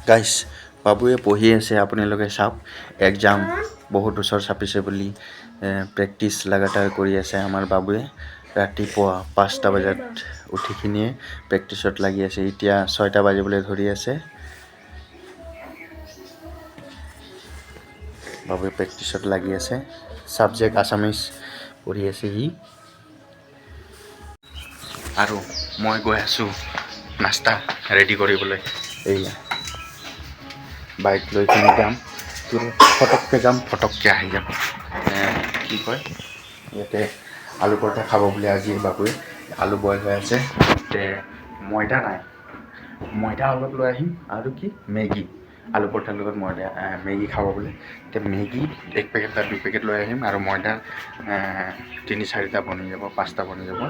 গাইছ বাবুৱে পঢ়ি আছে আপোনালোকে চাওক এক্সাম বহুত ওচৰ চাপিছে বুলি প্ৰেক্টিচ লাগাতাৰ কৰি আছে আমাৰ বাবুৱে ৰাতিপুৱা 5টা বজাত উঠি কিনে প্ৰেক্টিছত লাগি আছে এতিয়া 6টা বাজিবলৈ ধৰি আছে বাবুৱে প্ৰেক্টিছত লাগি আছে সাবজেক্ট আসামিজ পঢ়ি আছে হি আৰু মই গৈ আছো নাস্তা ৰেডি কৰিবলৈ এইয়া বাইক লৈ কিনে যাম ফটককৈ যাম ফটককৈ আহি যাব কি কয় ইয়াতে আলু পৰঠা খাব বুলি আজি বাবুৱে আলু বইল হৈ আছে ময়দা নাই ময়দা অলপ লৈ আহিম আৰু কি মেগী আলু পৰঠাৰ লগত ময়দা মেগী খাব বুলি এতিয়া মেগী 1 পেকেট বা 2 পেকেট লৈ আহিম আৰু ময়দা 3-4টা বনি যাব 5টা বনি যাব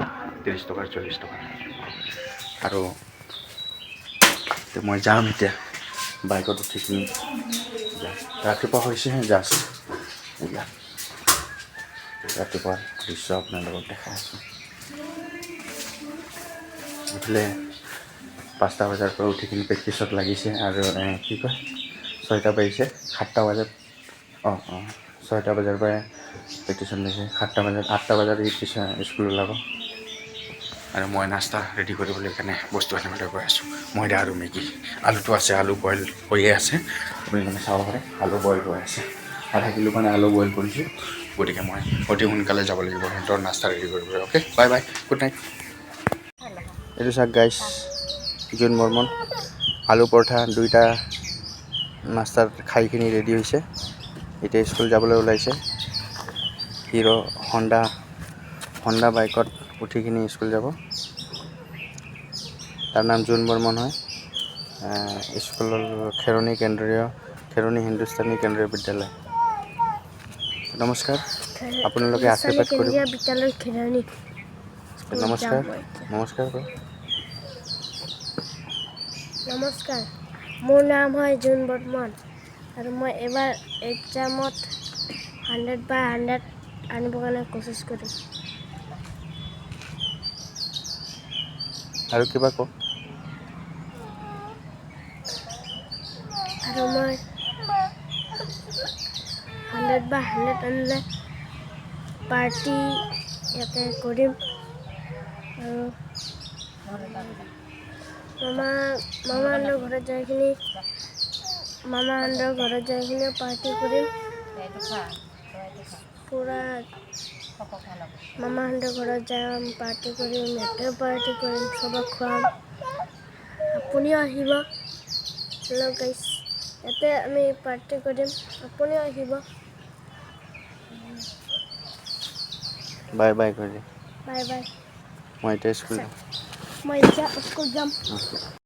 30 টকাৰ 40 টকা আৰু মই যাম এতিয়া বাইকত উঠি কিনে ৰাতিপুৱা হৈছেহে জাষ্ট ৰাতিপুৱা দৃশ্য আপোনালোকক দেখাই আছোঁ উঠিলে 5টা বজাৰ পৰা উঠি কিনে প্ৰেক্টিছত লাগিছে আৰু কি কয় 6টা বাজিছে 7টা বজাত 6টা বজাৰ পৰা প্ৰেক্টিছত লাগিছে 7টা বজাত 8টা বজাত স্কুল ওলাব আৰু মই নাস্তা ৰেডি কৰিবলৈ কাৰণে বস্তু আনিবলৈ গৈ আছোঁ ময়দা আৰু মেগী আলুটো আছে আলু বইল হৈয়ে আছে আপোনালোকে চাব পাৰে আলু বইল হৈ আছে আধা কিলো মানে আলু বইল কৰিছোঁ গতিকে মই অতি সোনকালে যাব লাগিব সিহঁতৰ নাস্তা ৰেডি কৰিবলৈ okay bye bye good night এইটো চাওক গাইছ জোন বৰ্মন আলু পৰঠা 2টা নাস্তাত খাই কিনি ৰেডি হৈছে এতিয়া স্কুল যাবলৈ ওলাইছে হিৰো হণ্ডা বাইকত উঠি কিনি স্কুল যাব তাৰ নাম জোন বৰ্মন হয় স্কুলৰ খেৰণী হিন্দুস্তানী কেন্দ্ৰীয় বিদ্যালয় নমস্কাৰ আপোনালোকে আশীৰ্বাদ কৰিব নমস্কাৰ নমস্কাৰ মোৰ নাম হয় জোন বৰ্মন আৰু মই এবাৰ এক্সামত 100/100 আনিবৰ কাৰণে কোচিছ কৰিম আৰু কিবা কওক আৰু মই 100/100 আনিলে পাৰ্টি ইয়াতে কৰিম আৰু মামাহঁতৰ ঘৰত যাই কিনি পাৰ্টি কৰিম পূৰা মামাহঁতৰ ঘৰত যাম পাৰ্টি কৰিম ইয়াতেও পাৰ্টি কৰিম চবক খুৱাম আপুনিও আহিব হেল্ল' গাইছ ইয়াতে আমি পাৰ্টি কৰিম আপুনিও আহিব বাই বাই কৰি বাই বাই মই এতিয়া স্কুল যাম মই এতিয়া স্কুল যাম